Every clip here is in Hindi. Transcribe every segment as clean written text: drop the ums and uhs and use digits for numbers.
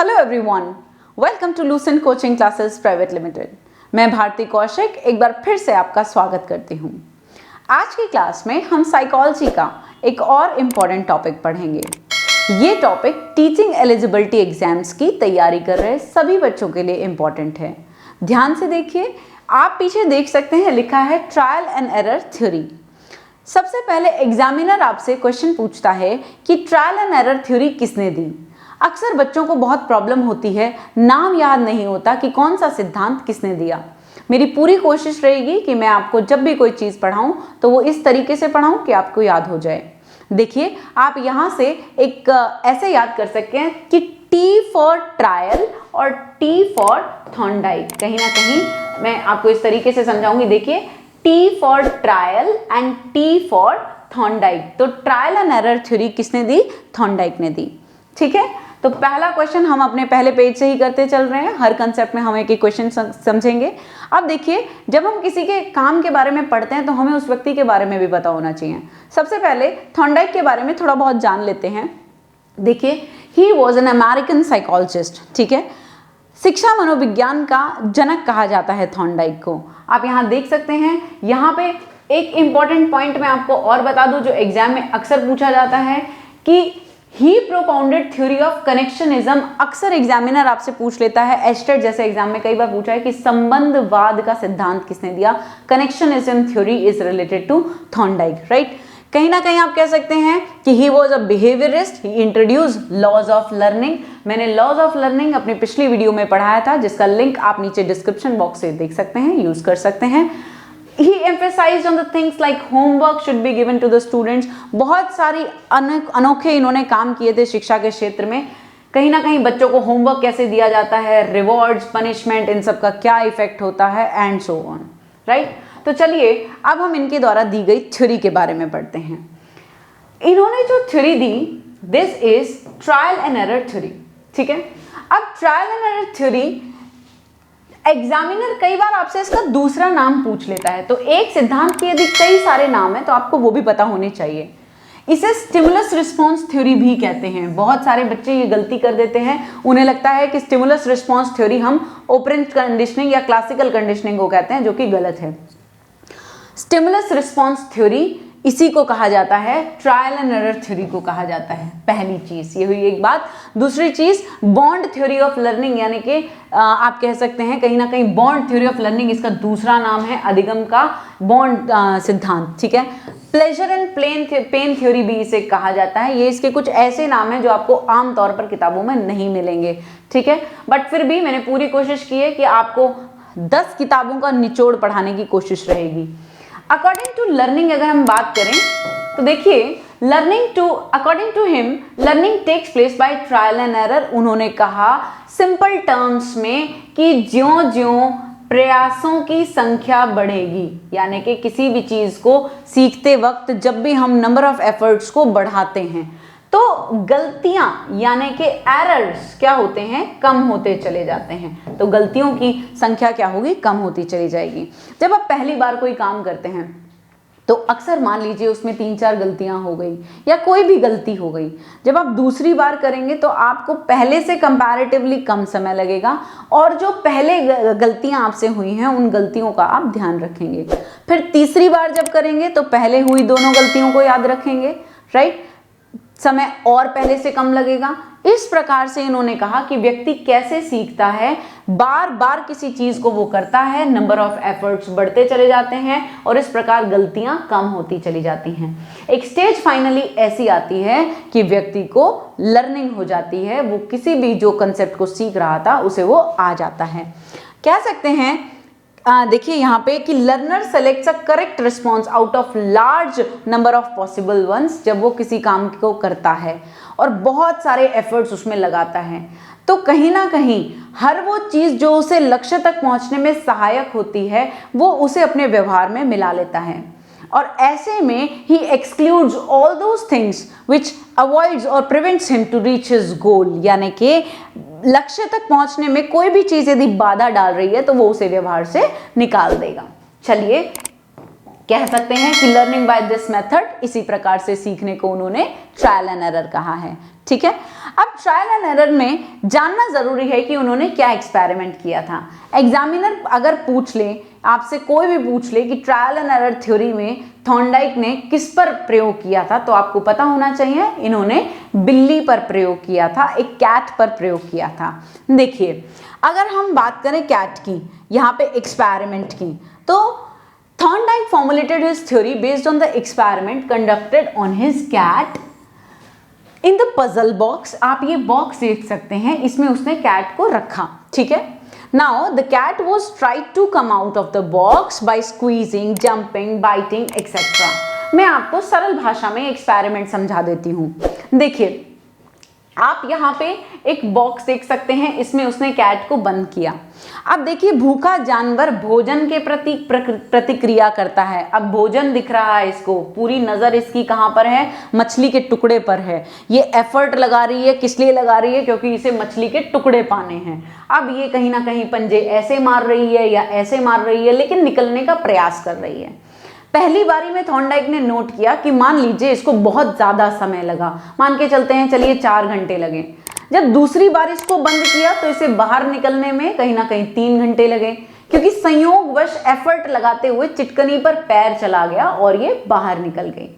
Hello everyone, welcome to Lucent coaching classes private limited. मैं भारती कौशिक एक बार फिर से आपका स्वागत करती हूँ। आज की क्लास में हम साइकोलॉजी का एक और इम्पॉर्टेंट टॉपिक पढ़ेंगे। ये टॉपिक टीचिंग एलिजिबिलिटी एग्जाम्स की तैयारी कर रहे सभी बच्चों के लिए इम्पॉर्टेंट है। ध्यान से देखिए, आप पीछे देख सकते हैं लिखा है ट्रायल एंड एरर थ्योरी। सबसे पहले एग्जामिनर आपसे क्वेश्चन पूछता है कि ट्रायल एंड एरर थ्योरी किसने दी। अक्सर बच्चों को बहुत प्रॉब्लम होती है, नाम याद नहीं होता कि कौन सा सिद्धांत किसने दिया। मेरी पूरी कोशिश रहेगी कि मैं आपको जब भी कोई चीज़ पढ़ाऊं तो वो इस तरीके से पढ़ाऊं कि आपको याद हो जाए। देखिए, आप यहाँ से एक ऐसे याद कर सकते हैं कि T फॉर ट्रायल और T फॉर थॉर्नडाइक। कहीं ना कहीं मैं आपको इस तरीके से समझाऊंगी। देखिए, T for trial and T for Thorndike. तो ट्रायल एंड एरर थ्योरी किसने दी? थॉर्नडाइक ने दी। ठीक है, तो पहला क्वेश्चन हम अपने पहले पेज से ही करते चल रहे हैं। हर कंसेप्ट में हम एक एक क्वेश्चन समझेंगे। अब देखिए, जब हम किसी के काम के बारे में पढ़ते हैं तो हमें उस व्यक्ति के बारे में भी पता होना चाहिए। सबसे पहले थॉर्नडाइक के बारे में थोड़ा बहुत जान लेते हैं। देखिए, he was an American psychologist. ठीक है, शिक्षा मनोविज्ञान का जनक कहा जाता है थॉर्नडाइक को। आप यहाँ देख सकते हैं। यहाँ पे एक इंपॉर्टेंट पॉइंट मैं आपको और बता दूं जो एग्जाम में अक्सर पूछा जाता है कि ही प्रोपाउंडेड थ्योरी ऑफ कनेक्शनिज्म। अक्सर एग्जामिनर आपसे पूछ लेता है, एस्टेट जैसे एग्जाम में कई बार पूछा है कि संबंधवाद का सिद्धांत किसने दिया। Connectionism theory is related to Thorndike, right. कहीं ना कहीं आप कह सकते हैं कि he was a behaviourist, he introduce laws of learning. मैंने लॉज ऑफ लर्निंग अपनी पिछली वीडियो में पढ़ाया था, जिसका लिंक आप नीचे डिस्क्रिप्शन बॉक्स से देख सकते हैं, यूज कर सकते हैं। He emphasized on the things like homework should be given to the students। बहुत सारी अनोखे इन्होंने काम किए थे शिक्षा के क्षेत्र में। कहीं ना कहीं बच्चों को होमवर्क कैसे दिया जाता है, रिवॉर्ड्स, पनिशमेंट, इन सब का क्या इफेक्ट होता है एंड सो ऑन, राइट। तो चलिए अब हम इनके द्वारा दी गई थ्योरी के बारे में पढ़ते हैं। इन्होंने जो theory the, this is trial and error theory. ठीक है, अब trial and error theory examiner कई बार आपसे इसका दूसरा नाम पूछ लेता है। तो एक सिद्धांत के यदि कई सारे नाम है तो आपको वो भी पता होने चाहिए। इसे स्टिमुलस रिस्पांस थ्योरी भी कहते हैं। बहुत सारे बच्चे ये गलती कर देते हैं, उन्हें लगता है कि स्टिमुलस रिस्पांस थ्योरी हम ऑपरेंट कंडीशनिंग या क्लासिकल कंडीशनिंग को कहते हैं, जो कि गलत है। स्टिमुलस रिस्पांस थ्योरी इसी को कहा जाता है, ट्रायल एंड एरर थ्योरी को कहा जाता है। पहली चीज ये हुई एक बात। दूसरी चीज बॉन्ड थ्योरी ऑफ लर्निंग, यानी कि आप कह सकते हैं कहीं ना कहीं बॉन्ड थ्योरी ऑफ लर्निंग इसका दूसरा नाम है, अधिगम का बॉन्ड सिद्धांत। ठीक है, प्लेजर एंड पेन थ्योरी भी इसे कहा जाता है। ये इसके कुछ ऐसे नाम हैं जो आपको आमतौर पर किताबों में नहीं मिलेंगे। ठीक है, बट फिर भी मैंने पूरी कोशिश की है कि आपको 10 किताबों का निचोड़ पढ़ाने की कोशिश रहेगी। अकॉर्डिंग टू लर्निंग अगर हम बात करें तो देखिए, according to him learning takes place by trial and error. उन्होंने कहा सिंपल टर्म्स में कि ज्यों-ज्यों प्रयासों की संख्या बढ़ेगी, यानी कि किसी भी चीज को सीखते वक्त जब भी हम नंबर ऑफ एफर्ट्स को बढ़ाते हैं तो गलतियां यानी कि एरर्स क्या होते हैं, कम होते चले जाते हैं। तो गलतियों की संख्या क्या होगी, कम होती चली जाएगी। जब आप पहली बार कोई काम करते हैं तो अक्सर मान लीजिए उसमें 3-4 गलतियां हो गई या कोई भी गलती हो गई। जब आप दूसरी बार करेंगे तो आपको पहले से कंपैरेटिवली कम समय लगेगा और जो पहले गलतियां आपसे हुई हैं उन गलतियों का आप ध्यान रखेंगे। फिर तीसरी बार जब करेंगे तो पहले हुई दोनों गलतियों को याद रखेंगे, राइट। समय और पहले से कम लगेगा। इस प्रकार से इन्होंने कहा कि व्यक्ति कैसे सीखता है, बार बार किसी चीज को वो करता है, नंबर ऑफ एफर्ट्स बढ़ते चले जाते हैं और इस प्रकार गलतियां कम होती चली जाती हैं। एक स्टेज फाइनली ऐसी आती है कि व्यक्ति को लर्निंग हो जाती है, वो किसी भी जो कंसेप्ट को सीख रहा था उसे वो आ जाता है। कह सकते हैं देखिए यहाँ पे कि learner selects a correct response out of large number of possible ones. जब वो किसी काम को करता है और बहुत सारे एफर्ट्स उसमें लगाता है तो कहीं ना कहीं हर वो चीज़ जो उसे लक्ष्य तक पहुंचने में सहायक होती है वो उसे अपने व्यवहार में मिला लेता है। और ऐसे में ही excludes all those things which avoids और prevents him to reach his goal, यानी कि लक्ष्य तक पहुंचने में कोई भी चीज यदि बाधा डाल रही है तो वो उसे व्यवहार से निकाल देगा। चलिए कह सकते हैं कि लर्निंग बाय दिस मेथड, इसी प्रकार से सीखने को उन्होंने ट्रायल एंड एरर कहा है। ठीक है, अब ट्रायल एंड एरर में जानना जरूरी है कि उन्होंने क्या एक्सपेरिमेंट किया था। एग्जामिनर अगर पूछ ले, आपसे कोई भी पूछ ले कि ट्रायल एंड एरर थ्योरी में थॉर्नडाइक ने किस पर प्रयोग किया था, तो आपको पता होना चाहिए इन्होंने बिल्ली पर प्रयोग किया था, एक कैट पर प्रयोग किया था। देखिए, अगर हम बात करें कैट की, यहाँ पे एक्सपेरिमेंट की, तो Thorndike formulated his theory based on the experiment conducted on his cat in the puzzle box. आप ये बॉक्स देख सकते हैं, इसमें उसने कैट को रखा, ठीक है। Now the cat was tried to come out of the box by squeezing, jumping, biting etcetera. मैं आपको सरल भाषा में एक्सपेरिमेंट समझा देती हूँ। देखिए, आप यहाँ पे एक बॉक्स देख सकते हैं, इसमें उसने कैट को बंद किया। अब देखिए, भूखा जानवर भोजन के प्रति प्रतिक्रिया करता है। अब भोजन दिख रहा है इसको, पूरी नजर इसकी कहाँ पर है, मछली के टुकड़े पर है। ये एफर्ट लगा रही है, किस लिए लगा रही है, क्योंकि इसे मछली के टुकड़े पाने हैं। अब ये कहीं ना कहीं पंजे ऐसे मार रही है या ऐसे मार रही है, लेकिन निकलने का प्रयास कर रही है। पहली बारी में थॉर्नडाइक ने नोट किया कि मान लीजिए इसको बहुत ज्यादा समय लगा, मान के चलते हैं चलिए 4 घंटे लगे। जब दूसरी बार इसको बंद किया तो इसे बाहर निकलने में कहीं ना कहीं 3 घंटे लगे, क्योंकि संयोगवश एफर्ट लगाते हुए चिटकनी पर पैर चला गया और ये बाहर निकल गई।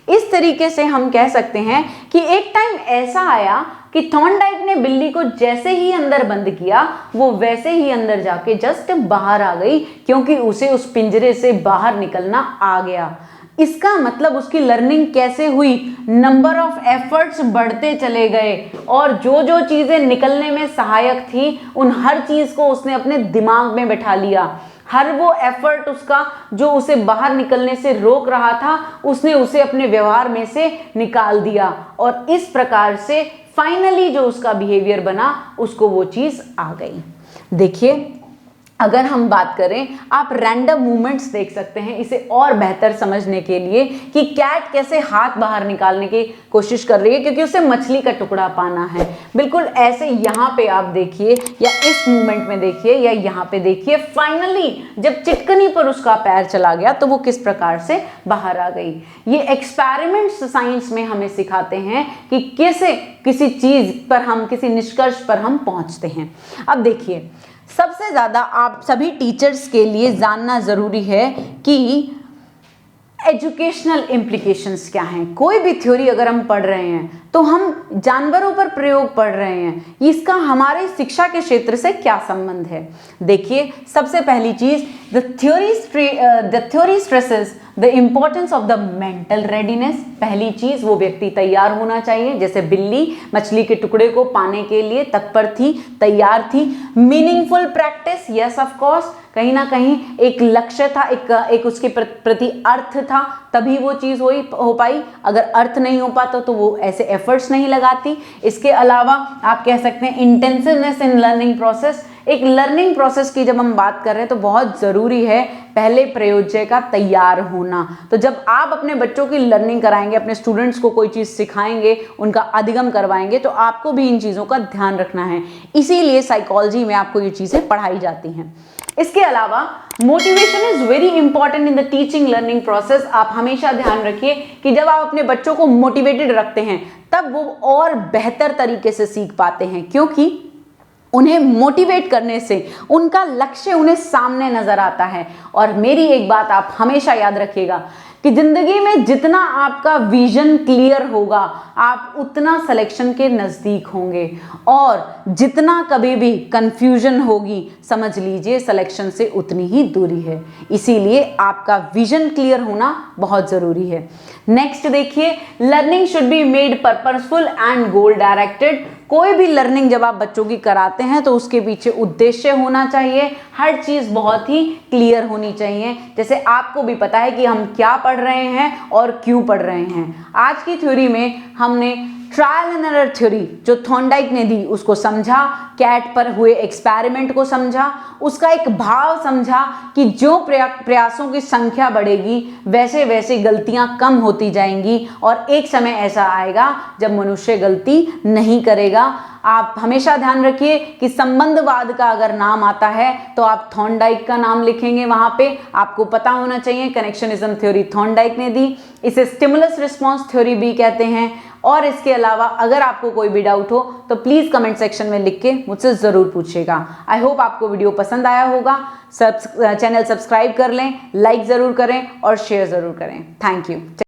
इस तरीके से हम कह सकते हैं कि एक टाइम ऐसा आया कि थॉर्नडाइक ने बिल्ली को जैसे ही अंदर बंद किया, वो वैसे ही अंदर जाके जस्ट बाहर आ गई, क्योंकि उसे उस पिंजरे से बाहर निकलना आ गया। इसका मतलब उसकी लर्निंग कैसे हुई, नंबर ऑफ एफर्ट्स बढ़ते चले गए और जो जो चीजें निकलने में सहायक थी उन हर चीज को उसने अपने दिमाग में बैठा लिया। हर वो एफर्ट उसका जो उसे बाहर निकलने से रोक रहा था, उसने उसे अपने व्यवहार में से निकाल दिया और इस प्रकार से फाइनली जो उसका बिहेवियर बना, उसको वो चीज आ गई। देखिए, अगर हम बात करें, आप रैंडम मूवमेंट्स देख सकते हैं इसे और बेहतर समझने के लिए कि कैट कैसे हाथ बाहर निकालने की कोशिश कर रही है, क्योंकि उसे मछली का टुकड़ा पाना है। बिल्कुल ऐसे यहाँ पे आप देखिए, या इस मूवमेंट में देखिए, या यहाँ पे देखिए, फाइनली जब चिटकनी पर उसका पैर चला गया तो वो किस प्रकार से बाहर आ गई। ये एक्सपेरिमेंट्स साइंस में हमें सिखाते हैं कि कैसे किसी चीज पर हम, किसी निष्कर्ष पर हम पहुंचते हैं। अब देखिए, सबसे ज़्यादा आप सभी टीचर्स के लिए जानना ज़रूरी है कि एजुकेशनल इम्प्लीकेशंस क्या हैं। कोई भी थ्योरी अगर हम पढ़ रहे हैं तो हम जानवरों पर प्रयोग पढ़ रहे हैं, इसका हमारे शिक्षा के क्षेत्र से क्या संबंध है। देखिए, सबसे पहली चीज, the theory stresses the importance of the mental readiness. पहली चीज, वो व्यक्ति तैयार होना चाहिए। जैसे बिल्ली मछली के टुकड़े को पाने के लिए तत्पर थी, तैयार थी। Meaningful practice, yes of course, कहीं ना कहीं एक लक्ष्य था, एक उसके प्रति अर्थ था, तभी वो चीज हो पाई। अगर अर्थ नहीं हो पाता तो वो ऐसे एफर्ट्स नहीं लगाती। इसके अलावा आप कह सकते हैं इंटेंसिवनेस इन लर्निंग प्रोसेस। एक लर्निंग प्रोसेस की जब हम बात कर रहे हैं तो बहुत ज़रूरी है पहले प्रयोज्य का तैयार होना। तो जब आप अपने बच्चों की लर्निंग कराएंगे, अपने स्टूडेंट्स को कोई चीज़ सिखाएंगे, उनका अधिगम करवाएंगे, तो आपको भी इन चीज़ों का ध्यान रखना है। इसीलिए साइकोलॉजी में आपको ये चीज़ें पढ़ाई जाती हैं। इसके अलावा motivation is very important in the teaching learning process. आप हमेशा ध्यान रखिए कि जब आप अपने बच्चों को मोटिवेटेड रखते हैं तब वो और बेहतर तरीके से सीख पाते हैं, क्योंकि उन्हें मोटिवेट करने से उनका लक्ष्य उन्हें सामने नजर आता है। और मेरी एक बात आप हमेशा याद रखिएगा कि जिंदगी में जितना आपका विजन क्लियर होगा, आप उतना सिलेक्शन के नज़दीक होंगे, और जितना कभी भी कंफ्यूजन होगी, समझ लीजिए सिलेक्शन से उतनी ही दूरी है। इसीलिए आपका विजन क्लियर होना बहुत ज़रूरी है। नेक्स्ट देखिए, learning should be made purposeful and goal directed. कोई भी लर्निंग जब आप बच्चों की कराते हैं तो उसके पीछे उद्देश्य होना चाहिए, हर चीज़ बहुत ही क्लियर होनी चाहिए। जैसे आपको भी पता है कि हम क्या पढ़ रहे हैं और क्यों पढ़ रहे हैं। आज की थ्योरी में हमने ट्रायल एंड एरर थ्योरी जो थॉर्नडाइक ने दी उसको समझा, कैट पर हुए एक्सपेरिमेंट को समझा, उसका एक भाव समझा कि जो प्रयासों की संख्या बढ़ेगी वैसे वैसे गलतियां कम होती जाएंगी और एक समय ऐसा आएगा जब मनुष्य गलती नहीं करेगा। आप हमेशा ध्यान रखिए कि संबंधवाद का अगर नाम आता है तो आप थॉर्नडाइक का नाम लिखेंगे। वहां पे आपको पता होना चाहिए कनेक्शनिज्म थ्योरी थॉर्नडाइक ने दी, इसे स्टिमुलस रिस्पांस थ्योरी भी कहते हैं। और इसके अलावा अगर आपको कोई भी डाउट हो तो प्लीज कमेंट सेक्शन में लिख के मुझसे जरूर पूछिएगा। आई होप आपको वीडियो पसंद आया होगा। चैनल सब्सक्राइब कर लें, लाइक जरूर करें और शेयर जरूर करें। Thank you.